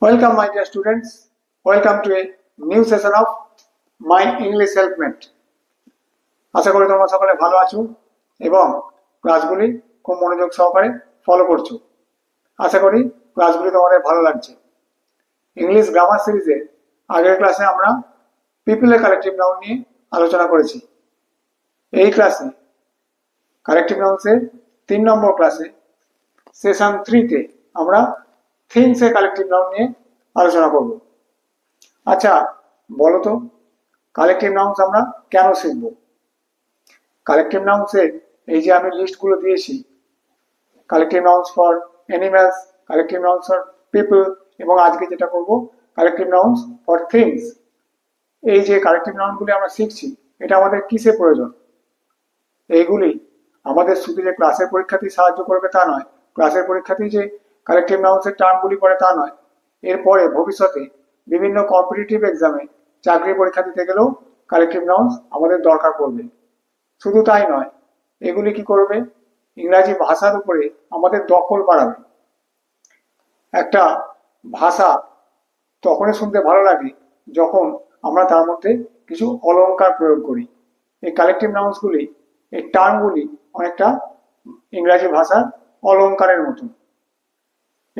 Welcome, my dear students. Welcome to a new session of my English Helpmate. আশা করি তোমরা সকলে ভালো আছো এবং ক্লাসগুলি খুব মনোযোগ সহকারে ফলো করছো। আশা করি ক্লাসগুলি তোমাদের ভালো লাগছে। ইংলিশ গ্রামার সিরিজে আগের ক্লাসে আমরা পিপলের কালেক্টিভ নাউন নিয়ে আলোচনা করেছি। এই ক্লাসে কালেক্টিভ নাউন্সের 3 নম্বর ক্লাসে সেশন 3-তে আমরা থিংস এর কালেক্টিভ নাউন নিয়ে আলোচনা করব। আচ্ছা বলো তো, কালেক্টিভ নাউন্স আমরা কেন শিখব? কালেক্টিভ নাউন্সের এই যে আমি লিস্টগুলো দিয়েছি, collective nouns for animals, collective nouns for people এবং আজকে যেটা করব কালেক্টিভ নাউন্স ফর থিংস। এই যে কালেক্টিভ নাউনগুলি আমরা শিখছি, এটা আমাদের কিসে প্রয়োজন? এইগুলি আমাদের শুধু যে ক্লাসের পরীক্ষাতেই সাহায্য করবে তা নয়, ক্লাসের পরীক্ষাতেই যে কালেক্টিভ নাউন্সের টার্মগুলি পড়ে তা নয়, এরপরে ভবিষ্যতে বিভিন্ন কম্পিটিটিভ এক্সামে চাকরি পরীক্ষা দিতে গেলেও কালেক্টিভ নাউন্স আমাদের দরকার পড়বে। শুধু তাই নয়, এগুলি কি করবে? ইংরাজি ভাষার উপরে আমাদের দখল বাড়াবে। একটা ভাষা তখনই শুনতে ভালো লাগে যখন আমরা তার মধ্যে কিছু অলংকার প্রয়োগ করি। এই কালেক্টিভ নাউন্সগুলি, এই টার্মগুলি অনেকটা ইংরাজি ভাষার অলংকারের মতন।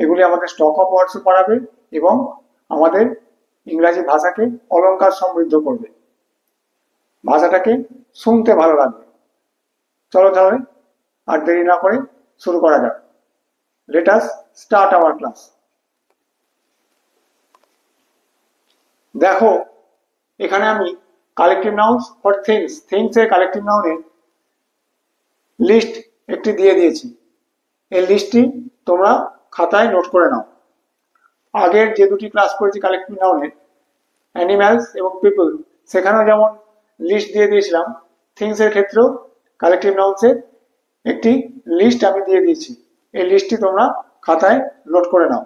এগুলি আমাদের স্টক অফ ওয়ার্ডস বাড়াবে এবং আমাদের ইংরাজি ভাষাকে অলংকার সমৃদ্ধ করবে, ভাষাটাকে শুনতে ভালো লাগবে। চলো তাহলে আর দেরি না করে শুরু করা যাক। Let us start our class. দেখো এখানে আমি collective nouns for things, things এর কালেক্টিভ নাউনের লিস্ট একটি দিয়ে দিয়েছি। এই লিস্টটি তোমরা খাতায় নোট করে নাও। আগের যে দুটি ক্লাস করেছি কালেক্টিভ নাউনের, অ্যানিম্যালস এবং পিপল, সেখানেও যেমন লিস্ট দিয়ে দিয়েছিলাম, থিংস এর ক্ষেত্রেও কালেক্টিভ নাউন্সের একটি লিস্ট আমি দিয়ে দিয়েছি। এই লিস্টটি তোমরা খাতায় নোট করে নাও।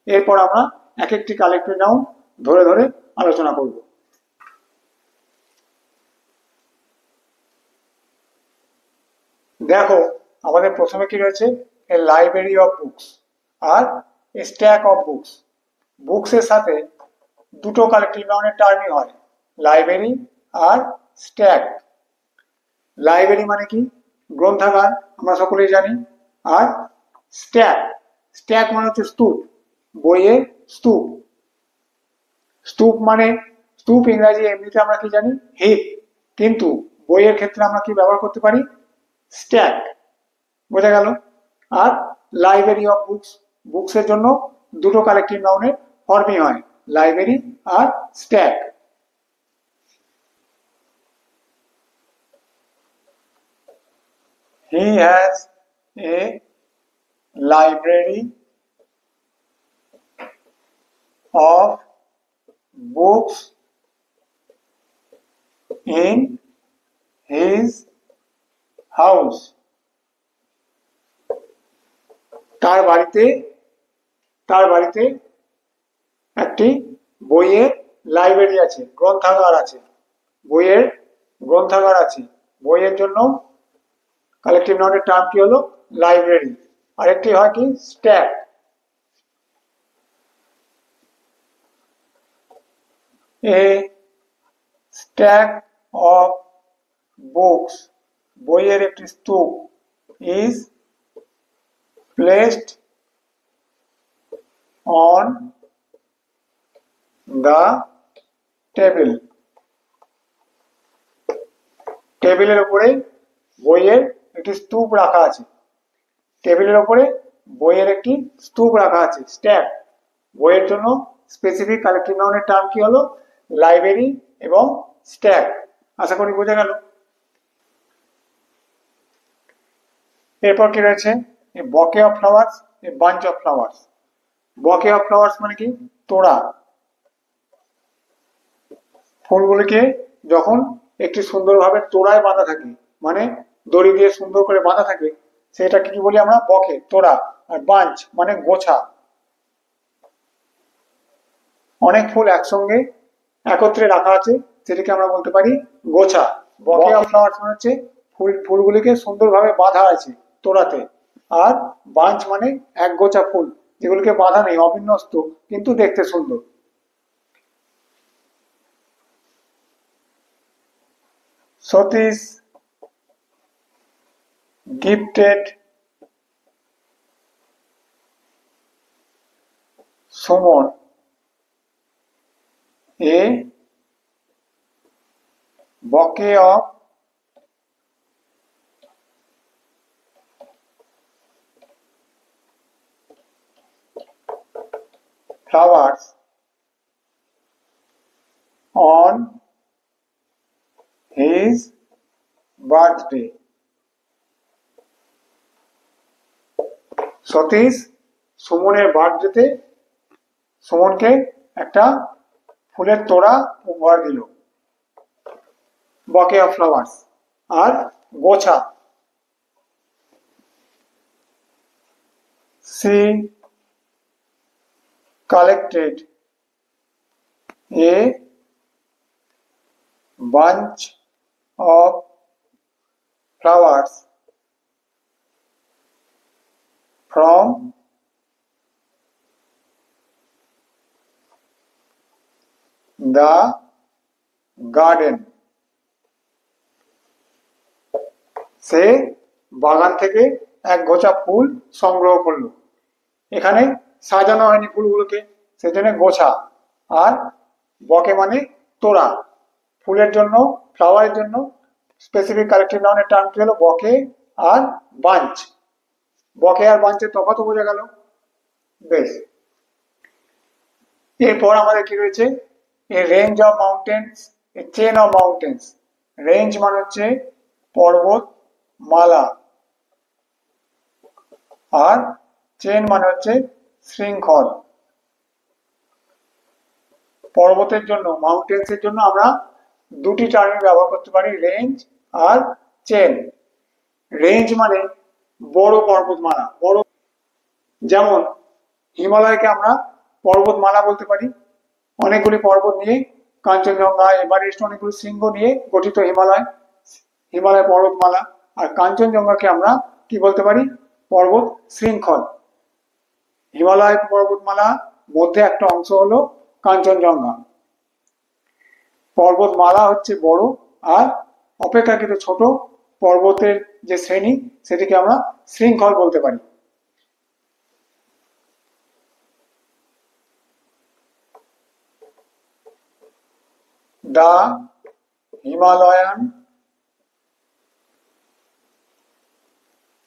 এরপর আমরা এক একটি কালেক্টিভ নাউন ধরে ধরে আলোচনা করব। দেখো আমাদের প্রথমে কি রয়েছে? এ লাইব্রেরি অফ বুকস আর a stack of books. Books এর সাথে দুটো কালেক্টিভ নাউনের টার্মই হয়, লাইব্রেরি আর স্ট্যাক। লাইব্রেরি মানে কি? গ্রন্থাগার, আমরা সকলেই জানি। আর স্ট্যাক, স্ট্যাক মানে হচ্ছে স্তূপ, বইয়ের স্তূপ। স্তূপ মানে, স্তূপ ইংরাজি এমনিতে আমরা কি জানি? হিপ। কিন্তু বইয়ের ক্ষেত্রে আমরা কি ব্যবহার করতে পারি? স্ট্যাক। বোঝা গেল? আর লাইব্রেরি অফ বুকস, বুকস এর জন্য দুটো কালেক্টিভ নাউনের ফর্মই হয়, লাইব্রেরি আর stack. He has a library of books in his house. তার বাড়িতে একটি বইয়ের লাইব্রেরি আছে, গ্রন্থাগার আছে, বইয়ের গ্রন্থাগার আছে। বইয়ের জন্য কালেক্টিভ নাউনের টার্ম কি হলো? লাইব্রেরি। আরেকটি হয় কি? Stack. A stack of books, বইয়ের একটি স্তূপ, is placed on the table. টেবিলের উপরে বইয়ের একটি স্তূপ রাখা আছে। টেবিলের উপরে বইয়ের একটি স্তূপ রাখা আছে, স্ট্যাক। বইয়ের জন্য স্পেসিফিক কালেক্টিভ নাউনের টার্ম কি হলো? লাইব্রেরি এবং স্ট্যাক। আশা করি বোঝা গেল। এরপর কি রয়েছে? এ বকে of flowers, a bunch of flowers. বকে অফ ফ্লাওয়ার্স মানে কি? তোড়া। ফুলগুলিকে যখন একটি সুন্দরভাবে তোড়ায় বাঁধা থাকে, মানে দড়ি দিয়ে সুন্দর করে বাঁধা থাকে, সেটাকে কি বলি আমরা? বকে, তোড়া। আর বাঞ্চ মানে গোছা। অনেক ফুল একসঙ্গে একত্রে রাখা আছে, সেটাকে আমরা বলতে পারি গোছা। বকে অফ ফ্লাওয়ার্স মানে হচ্ছে ফুলগুলিকে সুন্দরভাবে বাঁধা আছে তোড়াতে। আর বাঞ্চ মানে এক গোছা ফুল, যেগুলোকে বাধা নেই, অবিন্যস্ত, কিন্তু দেখতে সুন্দর। Satish gifted Suman a bouquet of flowers on his birthday. Satish সুমনের বার্থডেতে সুমনকে একটা ফুলের তোড়া উপহার দিল, বকে অফ ফ্লাওয়ার্স, আর গোছা। she collected a bunch of flowers from the garden. সে বাগান থেকে এক গোছা ফুল সংগ্রহ করলো। এখানে সাজানো হয়নি ফুলগুলোকে, সেজন্য গোছা, আর বকে মানে তোড়া। ফুলের জন্য, ফ্লাওয়ারের জন্য স্পেসিফিক কালেক্টিভ নাউনের টার্মটি হলো বকে আর বাঞ্চ। বকে আর বাঞ্চের তফাৎ বোঝা গেল। বেশ, এরপর আমাদের কি রয়েছে, a range of mountains, A chain of mountains. Range মানে হচ্ছে পর্বত মালা, আর চেন মানে হচ্ছে শৃঙ্খল। পর্বতের জন্য, মাউন্টেন্স এর জন্য আমরা দুটি টার্ম ব্যবহার করতে পারি, রেঞ্জ আর চেন। রেঞ্জ মানে বড় পর্বতমালা, বড়, যেমন হিমালয়কে আমরা পর্বতমালা বলতে পারি। অনেকগুলি পর্বত নিয়ে, কাঞ্চনজঙ্ঘা, এভারেস্ট, অনেকগুলি শৃঙ্গ নিয়ে গঠিত হিমালয়, হিমালয় পর্বতমালা। আর কাঞ্চনজঙ্ঘাকে আমরা কি বলতে পারি, পর্বত শৃঙ্খল। হিমালয় পর্বতমালা মধ্যে একটা অংশ হলো কাঞ্চনজঙ্ঘা। পর্বতমালা হচ্ছে বড়, আর অপেক্ষাকৃত ছোট পর্বতের যে শ্রেণী, সেটিকে আমরা শৃঙ্খল বলতে পারি। The Himalayan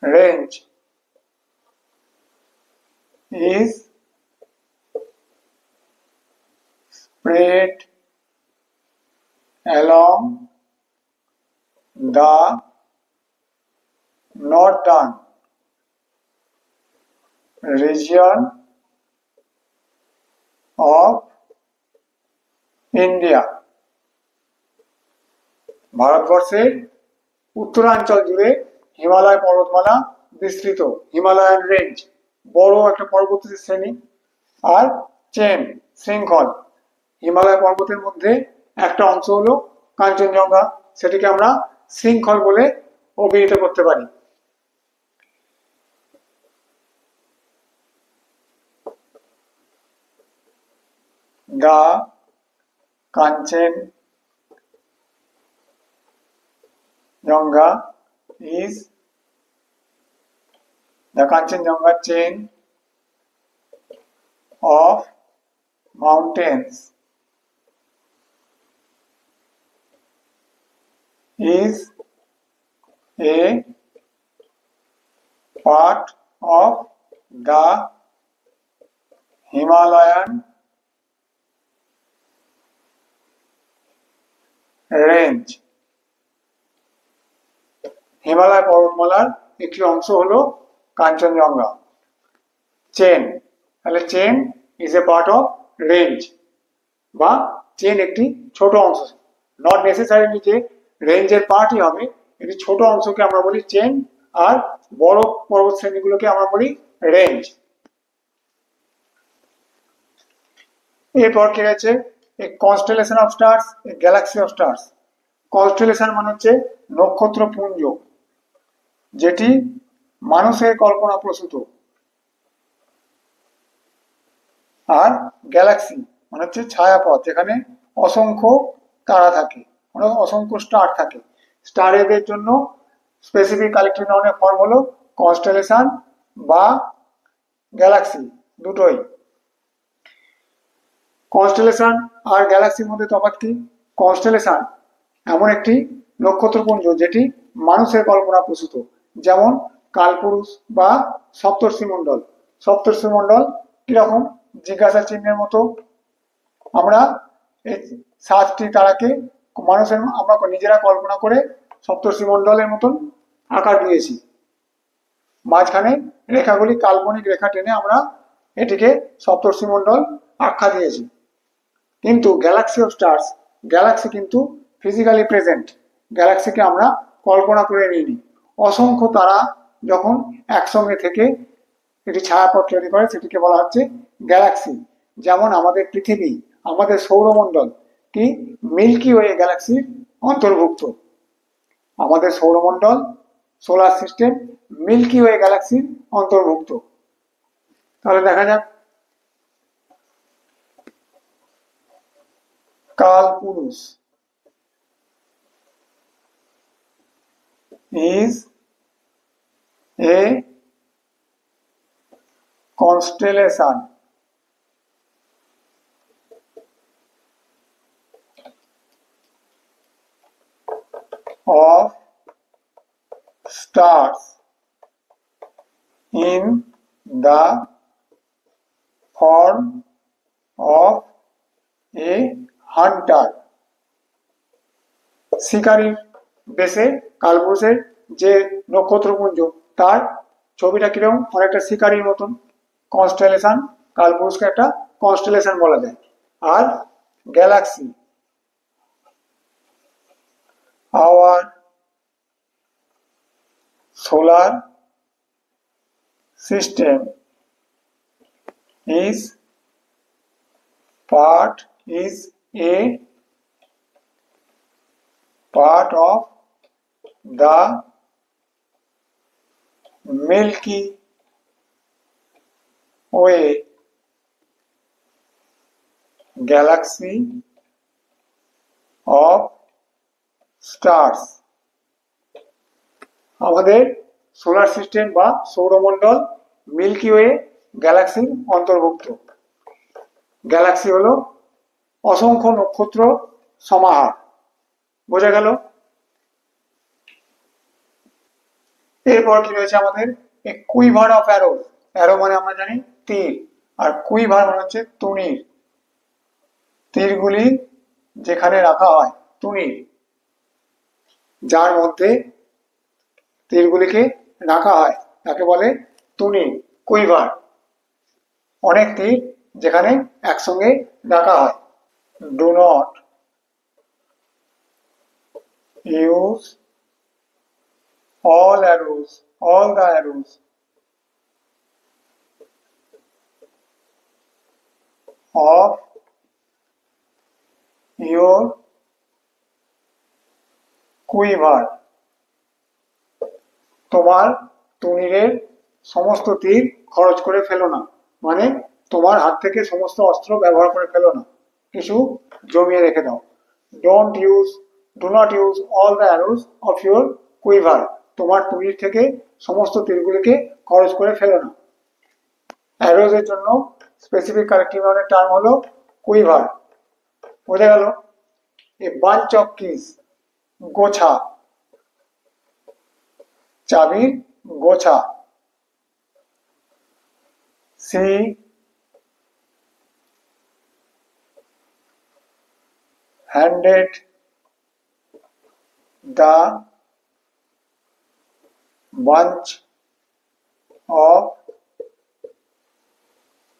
range is spread along the northern region of India. ভারতবর্ষের উত্তরাঞ্চল জুড়ে হিমালয় পর্বতমালা বিস্তৃত। হিমালয়ান রেঞ্জ বড় একটা পর্বতের শ্রেণী, আর চেন শৃঙ্খল। হিমালয় পর্বতের মধ্যে একটা অংশ হলো কাঞ্চনজঙ্ঘা, সেটিকে আমরা শৃঙ্খল বলে অভিহিত করতে পারি। The Kanchenjunga is the Kanchenjunga chain of mountains is a part of the Himalayan range. Himalaya পর্বতমালার একটি অংশ হলো কাঞ্চনজঙ্ঘা চেন। তাহলে chain is a part of range, বা চেন একটি ছোট অংশ। নট নেসেসারিলি যে রেঞ্জের পার্টই হবে, একটি ছোট অংশকে আমরা বলি চেন, আর বড় পর্বত শ্রেণীগুলোকে আমরা বলি রেঞ্জ। এরপর কি আছে, a constellation of stars, a galaxy of stars. constellation মানে হচ্ছে নক্ষত্রপুঞ্জ, যেটি মানুষের কল্পনা প্রসূত। আর গ্যালাক্সি মানে হচ্ছে ছায়াপথ, যেখানে অসংখ্য তারা থাকে, মানে অসংখ্য স্টার থাকে। স্টার এদের জন্য স্পেসিফিক কালেকটিভ নাউনের ফর্ম হলো কনস্টেলেশন বা গ্যালাক্সি, দুটোই। কনস্টেলেশন আর গ্যালাক্সির মধ্যে তফাৎ কি? কনস্টেলেশন এমন একটি নক্ষত্রপুঞ্জ যেটি মানুষের কল্পনা প্রসূত, যেমন কালপুরুষ বা সপ্তর্ষিমণ্ডল। সপ্তর্ষিমণ্ডল কিরকম? জিজ্ঞাসা চিহ্নের মতো। আমরা এই 7টি তারাকে আমরা নিজেরা কল্পনা করে সপ্তর্ষিমণ্ডলের মতন আকার দিয়েছি। মাঝখানে রেখাগুলি কাল্পনিক রেখা টেনে আমরা এটিকে সপ্তর্ষিমণ্ডল আখ্যা দিয়েছি। কিন্তু গ্যালাক্সি অফ স্টার্স, গ্যালাক্সি কিন্তু ফিজিক্যালি প্রেজেন্ট, গ্যালাক্সিকে আমরা কল্পনা করে নিইনি। অসংখ্য তারা যখন একসঙ্গে থেকে একটি ছায়াপথ তৈরি করে সেটিকে বলা হচ্ছে গ্যালাক্সি। যেমন আমাদের পৃথিবী, আমাদের সৌরমণ্ডল কি মিল্কি ওয়ে গ্যালাক্সির অন্তর্ভুক্ত। আমাদের সৌরমণ্ডল, সোলার সিস্টেম মিল্কি ওয়ে গ্যালাক্সির অন্তর্ভুক্ত। তাহলে দেখা যাক, কালপুরুষ is a constellation of stars in the form of a hunter. শিকারীর বেশে কালপুরুষের যে নক্ষত্রপুঞ্জ তার ছবিটা কিরকম? অনেকটা শিকারীর মতন। কনস্টেলেশন, কালপুরুষকে একটা কনস্টেলেশন বলা যায়। আর galaxy, our solar system is a part of the Milky Way galaxy of stars. আমাদের সোলার সিস্টেম বা সৌরমণ্ডল মিল্কি ওয়ে গ্যালাক্সির অন্তর্ভুক্ত। গ্যালাক্সি হলো অসংখ্য নক্ষত্র সমাহার। বোঝা গেল? এরপর কি রয়েছে আমাদের? এ কুইভার অফ অ্যারো। অ্যারো মানে আমরা জানি তীর, আর কুইভার মানে হচ্ছে তুনীর। তীরগুলি যেখানে রাখা হয়, তুনীর যার মধ্যে তীরগুলিকে রাখা হয় তাকে বলে তুনীর, কুইভার। অনেক তীর যেখানে একসঙ্গে রাখা হয়। Do not use all the arrows of your quiver. তোমার তুনীরের সমস্ত তীর খরচ করে ফেলো না, মানে তোমার হাত থেকে সমস্ত অস্ত্র ব্যবহার করে ফেলো না, কিছু জমিয়ে রেখে দাও। Do not use all the arrows of your quiver. তোমার তুনীর থেকে সমস্ত তীরগুলিকে খরচ করে ফেলো না। অ্যারোজ এর জন্য স্পেসিফিক কালেকটিভ নাউনের টার্ম হলো কুইভার। বোঝা গেল? এ বাঞ্চ অফ কিজ, গোছা, চাবির গোছা। She handed the bunch of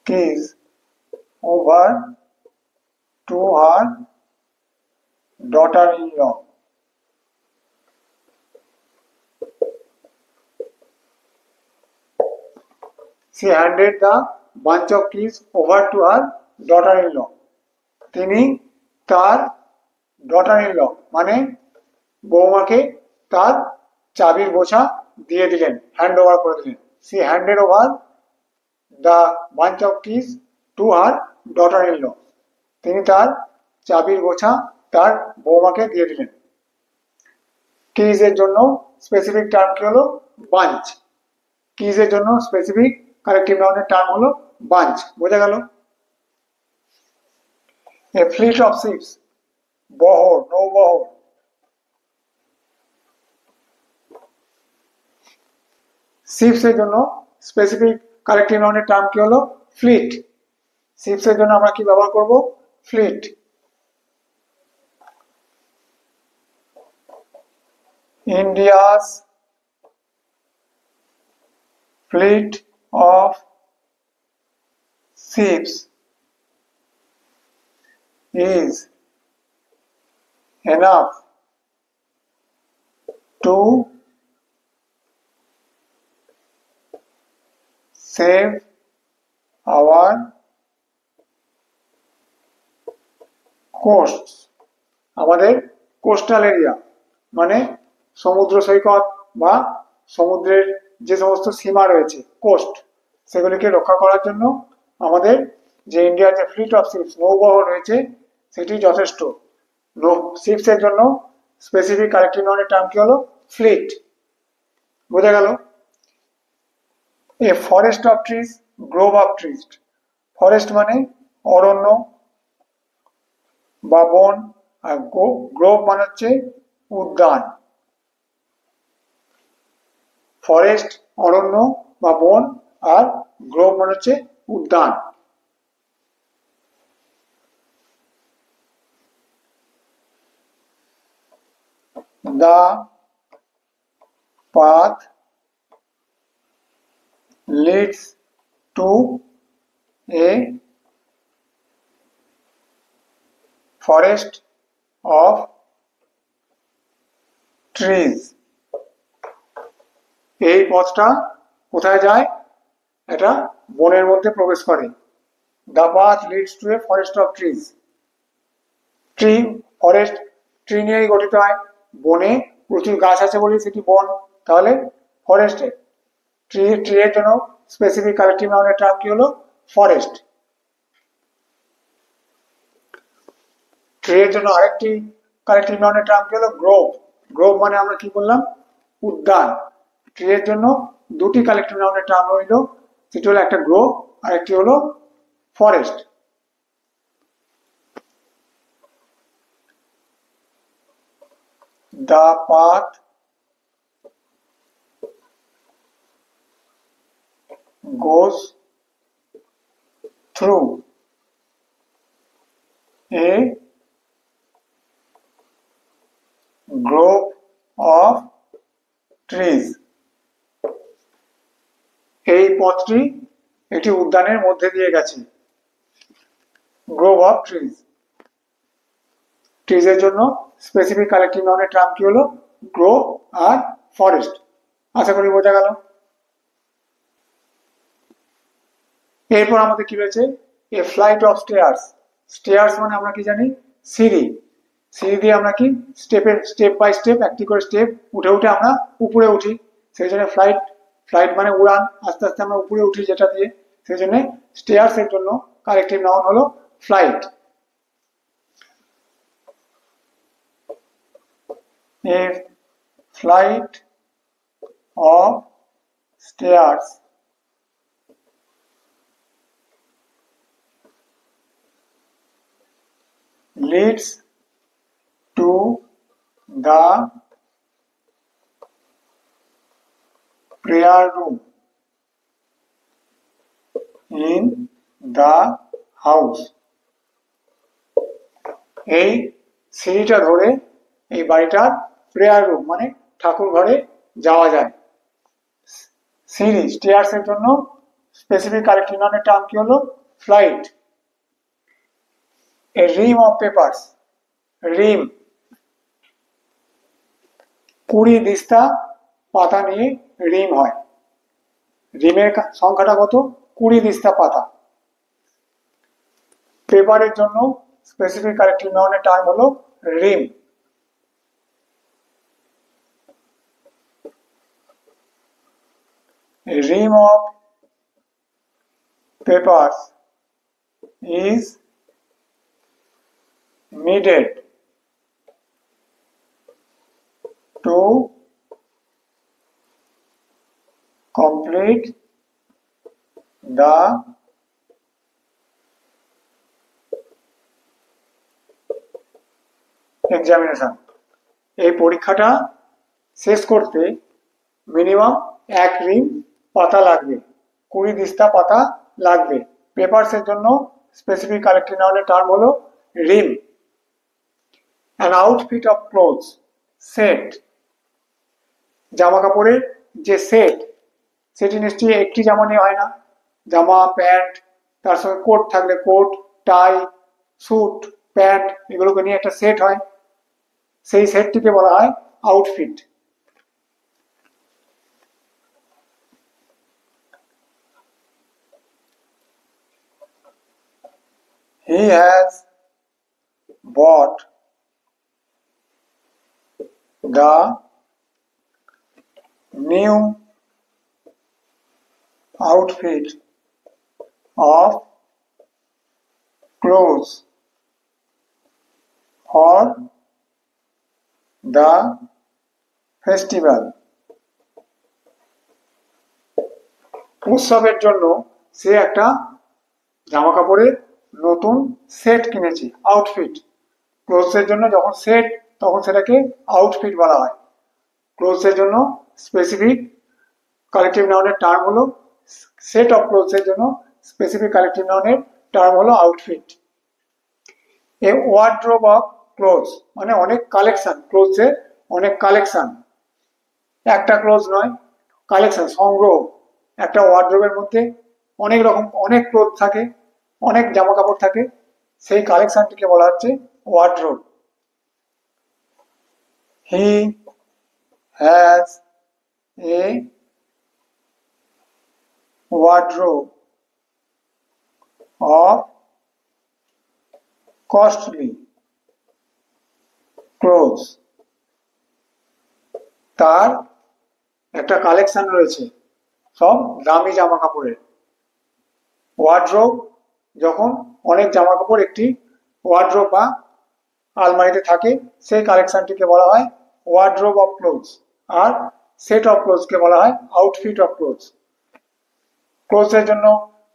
keys over to her daughter-in-law. She handed the bunch of keys over to her daughter-in-law. তিনি তার daughter-in-law মানে বৌমাকে তার চাবির বোঝা দিয়ে দিলেন, হ্যান্ড ওভার করে দিলেন। She handed over the bunch of keys to her daughter in law, তিনি তার চাবির গোছা তার বৌমাকে দিয়ে দিলেন। কিজ এর জন্য স্পেসিফিক টার্ম কি হলো? বাঞ্চ। কিজ এর জন্য স্পেসিফিক কালেকটিভ নাউনের টার্ম হলো বাঞ্চ। বোঝা গেল? এ ফ্লিট অফ শিপস, বহর, নৌবহর। শিপস এর জন্য স্পেসিফিক কালেকটিভ নাউনের টার্ম কি হলো? ফ্লিট। শিপস এর জন্য আমরা কি ব্যবহার করব? Fleet. India's fleet of ships is enough to save our coasts, আমাদের কোস্টাল এরিয়া মানে সমুদ্র সৈকত বা সমুদ্রের যে সমস্ত সীমা রয়েছে কোস্ট, সেগুলিকে রক্ষা করার জন্য আমাদের যে ইন্ডিয়ার যে ফ্লিট অফ শিপস, নৌবহর রয়েছে, সেটি যথেষ্ট। শিপস এর জন্য স্পেসিফিক কালেকটিভ নাউনের টার্ম কি হলো? ফ্লিট। বোঝা গেল? A forest of trees, Grove of trees. Forest মানে অরণ্য বা বন, আর গ্রোভ মানে হচ্ছে উদ্যান। ফরেস্ট অরণ্য বা বন, আর গ্রোভ মানে হচ্ছে উদ্যান। The path leads to a forest of trees. এই পথটা কোথায় যায়? এটা বনের মধ্যে প্রবেশ করে। The path leads to a forest of trees. Tree, forest tree নিয়েই গঠিত হয়। বনে প্রচুর গাছ আছে বলে সেটি বন। তাহলে ফরেস্টে ট্রি এর জন্য স্পেসিফিক কালেকটিভ নাউনের টার্ম কি হলো? ফরেস্ট। ট্রি এর জন্য আরেকটি কালেকটিভ নাউনের টার্ম কি হলো? গ্রোভ। গ্রোভ মানে আমরা কি বললাম? উদ্যান। ট্রি এর জন্য দুটি কালেকটিভ নাউনের টার্ম রইল, সেটি হলো একটা গ্রোভ আর একটি হলো forest. The path goes through a grove of trees. এই পথটি একটি উদ্যানের মধ্যে দিয়ে গেছে। Grove of trees. ট্রিজ এর জন্য স্পেসিফিক কালেকটিভ নাউনের টার্ম কি হলো? গ্রোভ আর ফরেস্ট। আশা করি বোঝা গেল। এরপর আমাদের কি রয়েছে? এ ফ্লাইট অফ স্টেয়ার্স। স্টেয়ার্স মানে আমরা কি জানি? সিঁড়ি। সিঁড়ি দিয়ে আমরা কি স্টেপ বাই স্টেপ, একটি করে স্টেপ উঠে উঠে আমরা উপরে উঠি, সেই জন্য ফ্লাইট। ফ্লাইট মানে উড়ান, আস্তে আস্তে আমরা উপরে উঠি যেটা দিয়ে, সেই জন্য স্টেয়ার্স এর জন্য কালেকটিভ নাউন হলো flight. A flight of stairs leads to the prayer room in the house. এই সিঁড়িটা ধরে এই বাড়িটার প্রেয়ার রুম মানে ঠাকুর ঘরে যাওয়া যায়। সিঁড়ি, স্টেয়ার্স এর জন্য স্পেসিফিক কালেকটিভ নাউনের টার্ম কি হলো? Flight. A ream of papers. Ream 20 দিস্তা পাতা নিয়ে রিম হয়। রিমের সংখ্যাটা কত? 20 দিস্তা পাতা। পেপারের জন্য স্পেসিফিক কালেকটিভ নাউনের টার্ম হলো রিম। A ream of papers is needed to complete the examination. এই পরীক্ষাটা শেষ করতে মিনিমাম 1 রিম পাতা লাগবে, 20 দিস্তা পাতা লাগবে। পেপারসের জন্য স্পেসিফিক কালেক্টিভ নাউনের টার্ম হলো ream. An outfit of clothes, set, জামা কাপড়ের যে সেট, সেটি নিশ্চয়ই একটি জামা নিয়ে হয় না। জামা, প্যান্ট, তার সঙ্গে কোট থাকলে কোট, টাই, স্যুট, প্যান্ট, এগুলোকে নিয়ে একটা সেট হয়। সেই সেটটিকে বলা হয় outfit. He has bought the new outfit of clothes for the festival. উৎসবের জন্য সে একটা জামা কাপড়ের নতুন সেট কিনেছে, আউটফিট। ক্লোথসের জন্য যখন সেট, তখন সেটাকে আউটফিট বলা হয়। ক্লোথসের জন্য স্পেসিফিক কালেক্টিভ নাউনের টার্ম হলো সেট অফ ক্লোথসের জন্য স্পেসিফিক কালেক্টিভ নাউনের টার্ম হলো outfit. A wardrobe of clothes মানে অনেক কালেকশন, ক্লোথসের অনেক কালেকশন, একটা ক্লোথস নয়, কালেকশন, সংগ্রহ। একটা ওয়ার্ড্রোবের মধ্যে অনেক রকম, অনেক ক্লোথ থাকে, অনেক জামা কাপড় থাকে, সেই কালেকশনটিকে বলা হচ্ছে wardrobe. He has a wardrobe of costly clothes. তার একটা কালেকশন রয়েছে সব দামি জামা কাপড়ের। ওয়ার্ড্রোব যখন অনেক জামা কাপড় একটি ওয়ার্ড্রোব বা আলমারিতে থাকে, সেই কালেকশনটিকে বলা হয় ওয়ার্ড্রোব অফ ক্লোথস। আর সেট অফ ক্লোথসকে বলা হয় আউটফিট অফ ক্লোথস। ক্লোথসের জন্য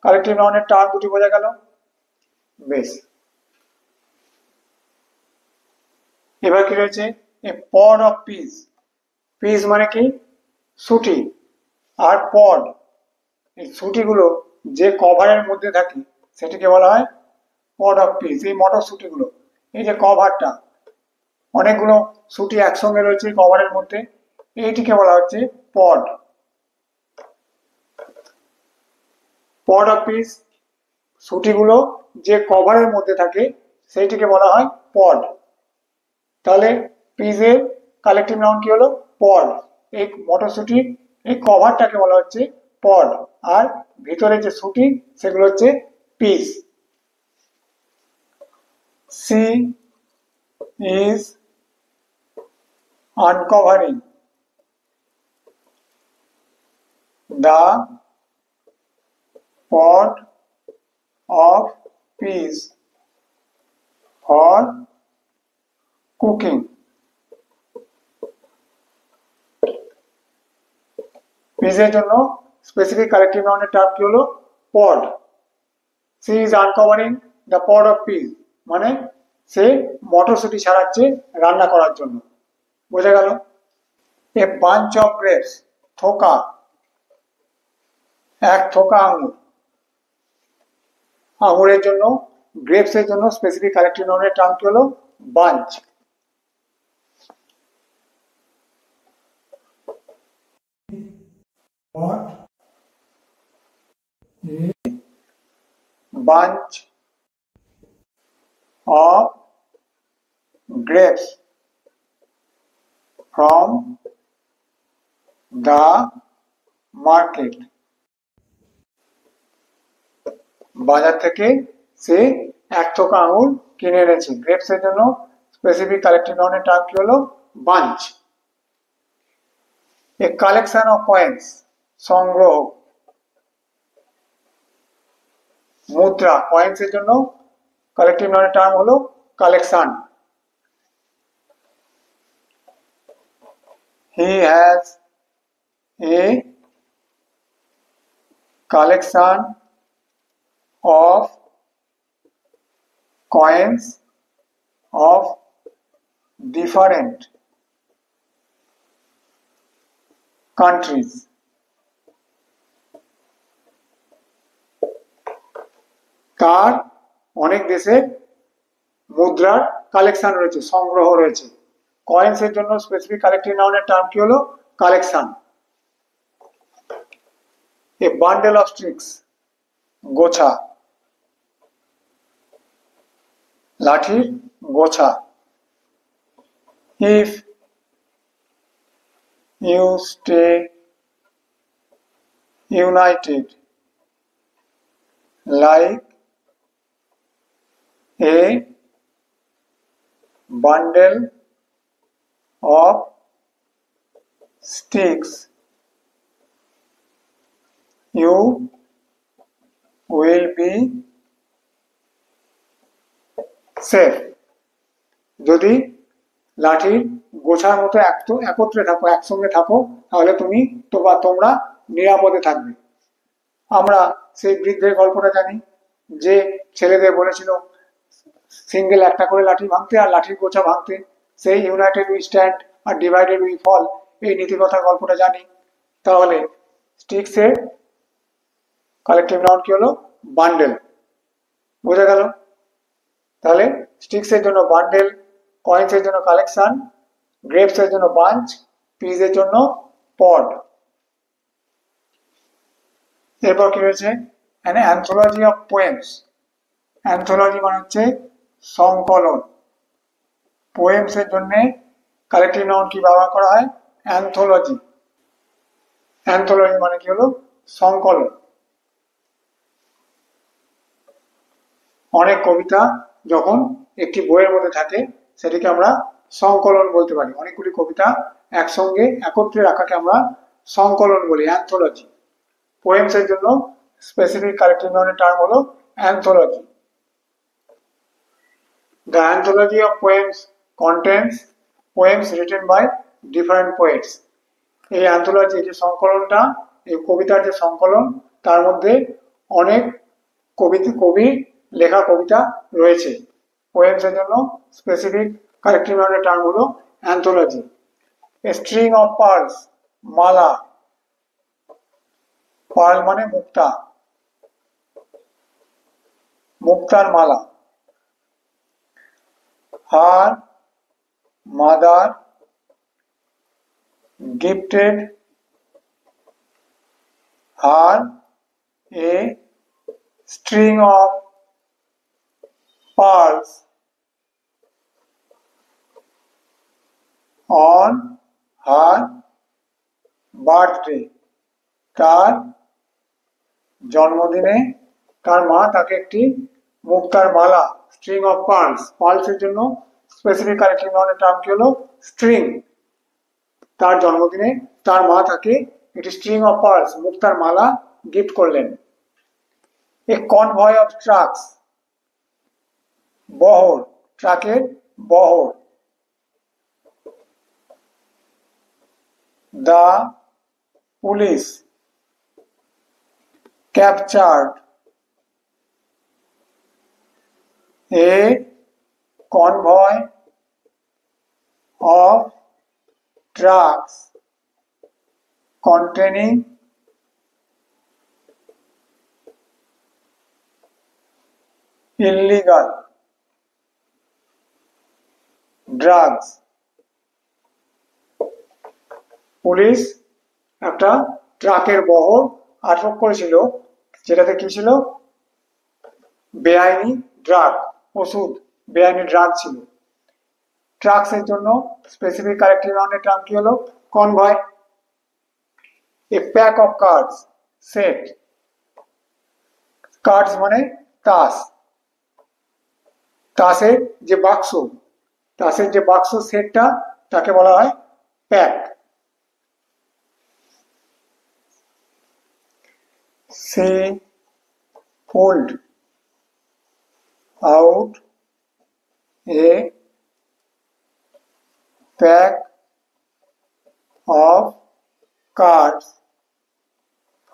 কালেক্টিভ নাউনের টার্ম দুটি বোঝা গেল। বেশ, এবার কি রয়েছে? এ পড অফ পিস। পিস মানে কি? সুটি। আর পড, এই সুটিগুলো যে কভারের মধ্যে থাকে সেটিকে বলা হয় পড অফ পিস। এই মটরশুটিগুলো, এই যে কভারটা, অনেকগুলো সুটি একসঙ্গে রয়েছে কভারের মধ্যে, এইটিকে বলা হচ্ছে পড। পড অফ পিস, সুটিগুলো যে কভারের মধ্যে থাকে সেইটিকে বলা হয় পড। তাহলে পিসের কালেক্টিভ নাউন কি হলো? পড। এই মটরশুটির এই কভারটাকে বলা হচ্ছে পড, আর ভিতরে যে সুটি সেগুলো হচ্ছে peas. She is uncovering the pod of peas for cooking. পিসের জন্য স্পেসিফিক কালেক্টিভ নাউনের টার্ম কি হলো? Pod. She is uncovering the pod of peas মানে সে মটরশুটি ছাড়াচ্ছে রান্না করার জন্য। বোঝা গেল? এ বাঞ্চ অফ গ্রেপস, থোকা, এক থোকা আঙুর। আঙুরের জন্য, গ্রেপসের জন্য স্পেসিফিক কালেক্টিভ নাউনের টার্ম কি হলো? Bunch. What is bunch of grapes from the market? বাজার থেকে সে এক থোকা আঙুর কিনে এনেছে। গ্রেপসের জন্য স্পেসিফিক কালেক্টিভ নাউনের টার্ম কি হলো? Bunch. A collection of coins, সংগ্রহ। মুদ্রা কয়েন্স এর জন্য কালেকটিভ নাউনের টার্ম হলো collection. He has a collection of coins of different countries. তার অনেক দেশের মুদ্রার কালেকশন রয়েছে, সংগ্রহ রয়েছে। কয়েন্স এর জন্য স্পেসিফিক কালেকটিভ নাউনের টার্ম কি হলো collection. A bundle of sticks গোছা, লাঠির গোছা। If you stay united like a bundle of sticks, you will be safe. যদি লাঠির গোছার মতো একত্রে থাকো, একসঙ্গে থাকো, তাহলে তোমরা নিরাপদে থাকবে। আমরা সেই বৃদ্ধের গল্পটা জানি, যে ছেলেদের বলেছিল সিঙ্গেল একটা করে লাঠি ভাঙতে আর লাঠির গোছা ভাঙতে। সেই ইউনাইটেড উই স্ট্যান্ড আর ডিভাইডেড উই ফল, এই নীতিকথার গল্পটা জানি। তাহলে স্টিক্স এর কালেকটিভ নাউন কি হলো বান্ডেল, বোঝা গেল? তাহলে স্টিক্স এর জন্য বান্ডেল, কয়েন্স এর জন্য কালেকশন, গ্রেপস এর জন্য বাঞ্চ, পিস এর জন্য পড। এরপর কি রয়েছে an anthology of poems। Anthology মানে হচ্ছে সংকলন। পোয়েমস এর জন্য কালেকটিভ নাউন কি ব্যবহার করা হয় অ্যান্থোলজি। অ্যান্থোলজি মানে কি হলো সংকলন। অনেক কবিতা যখন একটি বইয়ের মধ্যে থাকে সেটিকে আমরা সংকলন বলতে পারি। অনেকগুলি কবিতা একসঙ্গে একত্রে রাখাকে আমরা সংকলন বলি, অ্যান্থোলজি। পোয়েমস এর জন্য স্পেসিফিক কালেকটিভ নাউনের টার্ম হলো anthology. The anthology of poems contains poems written by different poets. এই অ্যান্থোলজি, যে সংকলনটা, এই কবিতার যে সংকলন, তার মধ্যে অনেক কবি লেখা কবিতা রয়েছে। পোয়েমস এর জন্য স্পেসিফিক কালেকটিভ নাউনের টার্ম হলো anthology. A string of pearls, মালা, পার্ল মানে মুক্তা, মুক্তার মালা। Her mother gifted her a string of pearls on her birthday। তার জন্মদিনে তার মা তাকে একটি মুক্তার মালা, স্ট্রিং অফ পার্লস, পার্লস এর জন্য স্পেসিফিক কালেকটিভ নাউনের টার্ম কি হলো স্ট্রিং। তার জন্মদিনে তার মা তাকে একটি string of pearls, Muktar Mala gift করলেন। এ কনভয় অফ ট্রাকস, বহর, ট্রাকের বহর। The police captured a convoy of trucks containing illegal drugs। Police একটা ট্রাকের বহর আটক করেছিল, যেটাতে কি ছিল বেআইনি ড্রাগ, ওষুধ, বেআইনি ড্রাগ ছিল। ট্রাকস এর জন্য স্পেসিফিক কালেকটিভ নাউনের টার্ম কি হলো convoy. A pack of cards set, cards মানে তাস, তাসের যে বাক্স, তাসের যে বাক্স সেটটা তাকে বলা হয় pack. She pulled out a pack of cards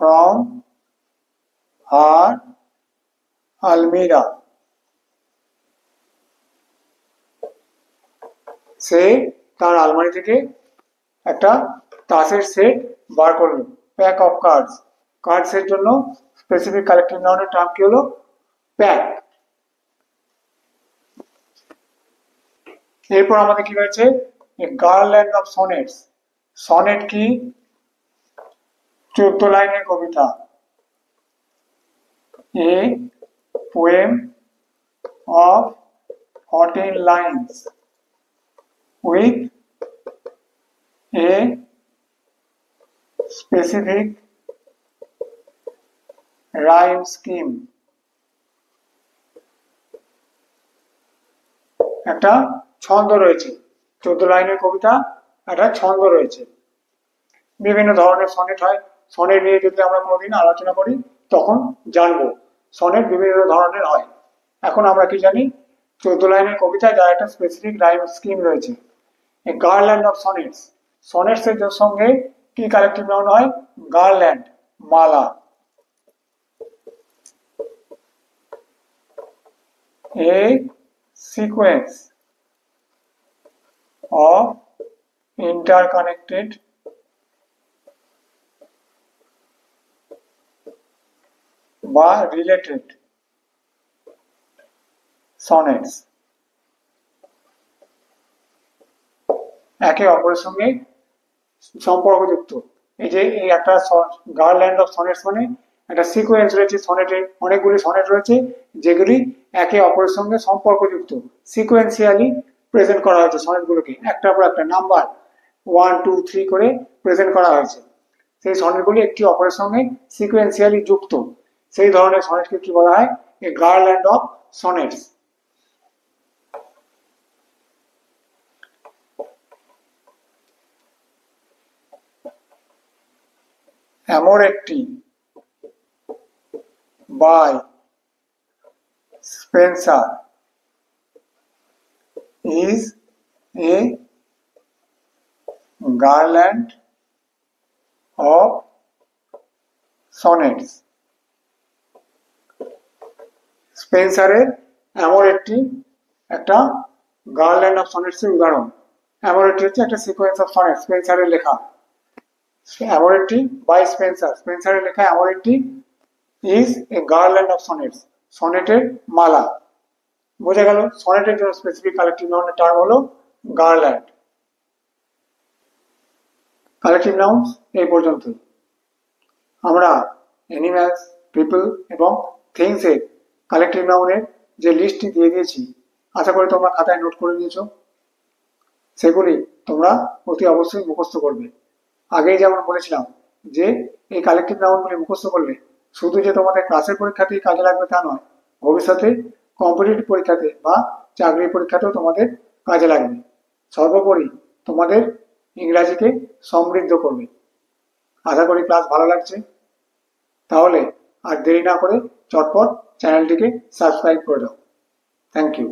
from her almirah. সে তার আলমারি থেকে একটা তাসের সেট বার করলো। প্যাক অফ কার্ডস, কার্ডস এর জন্য স্পেসিফিক কালেক্টিভ নাউনের টার্ম কি হলো? প্যাক। এরপর আমাদের কি রয়েছে? A garland of sonnets. Sonnet কি? 14 লাইনের কবিতা। A poem of 14 lines with a specific rhyme scheme. একটা ছন্দ রয়েছে, 14 লাইনের কবিতা, একটা ছন্দ রয়েছে। বিভিন্ন ধরনের সনেট হয়, সনেট নিয়ে যদি আমরা কোনোদিন আলোচনা করি তখন জানবো সনেট বিভিন্ন ধরনের হয়। এখন আমরা কি জানি? 14 লাইনের কবিতায় যার একটা স্পেসিফিক রাইম স্কিম রয়েছে। A garland of sonnets, sonnets এর সঙ্গে কি কালেক্টিভ নাউন হয়? Garland, Mala. A sequence of interconnected বা related sonnets, একে অপরের সঙ্গে সম্পর্কযুক্ত। এই যে এই একটা গার্ল্যান্ড অফ সনেটস মানে একটা সিকোয়েন্স রয়েছে, সনেটের অনেকগুলি সনেট রয়েছে যেগুলি একে অপরের সঙ্গে সম্পর্কযুক্ত, সিকোয়েন্সিয়ালি প্রেজেন্ট করা হয়েছে। সনেটগুলোকে একটার পর একটা নাম্বার 1 2 3 করে প্রেজেন্ট করা হয়েছে। সেই সনেটগুলি একটি অপরের সঙ্গে সিকোয়েন্সিয়ালি যুক্ত, সেই ধরনের সনেটকে কি বলা হয়? A garland of sonnets. Amoretti by Spenser is a garland of sonnets. স্পেন্সারের অ্যামোরেট্টি একটা গার্ল্যান্ড অফ সনেটস এর উদাহরণ। অ্যামোরেট্টি হচ্ছে একটা সিকোয়েন্স অফ সনেট, স্পেন্সারের লেখা। অ্যামোরেট্টি বাই স্পেন্সার, স্পেন্সারের লেখা Amoretti is a garland of sonnets, সনেটের মালা। বোঝা গেল? সনেটের জন্য স্পেসিফিক কালেক্টিভ নাউনের টার্ম হলো গার্ল্যান্ড। কালেক্টিভ নাউন্স এই পর্যন্তই। আমরা অ্যানিম্যালস, পিপল এবং থিংস এর কালেক্টিভ নাউনের যে লিস্টটি দিয়ে দিয়েছি, আশা করি তোমরা খাতায় নোট করে নিয়েছো। সেগুলি তোমরা অতি অবশ্যই মুখস্থ করবে। আগেই যেমন বলেছিলাম যে এই কালেক্টিভ নাউনগুলি মুখস্থ করলে শুধু যে তোমাদের ক্লাসের পরীক্ষাতেই কাজে লাগবে তা নয়, ভবিষ্যতে কম্পিটিটিভ পরীক্ষাতে বা চাকরির পরীক্ষাতেও তোমাদের কাজে লাগবে। সর্বোপরি তোমাদের ইংরাজিকে সমৃদ্ধ করবে। আশা করি ক্লাস ভালো লাগছে। তাহলে আর দেরি না করে চটপট চ্যানেলটিকে সাবস্ক্রাইব করে দাও। Thank you.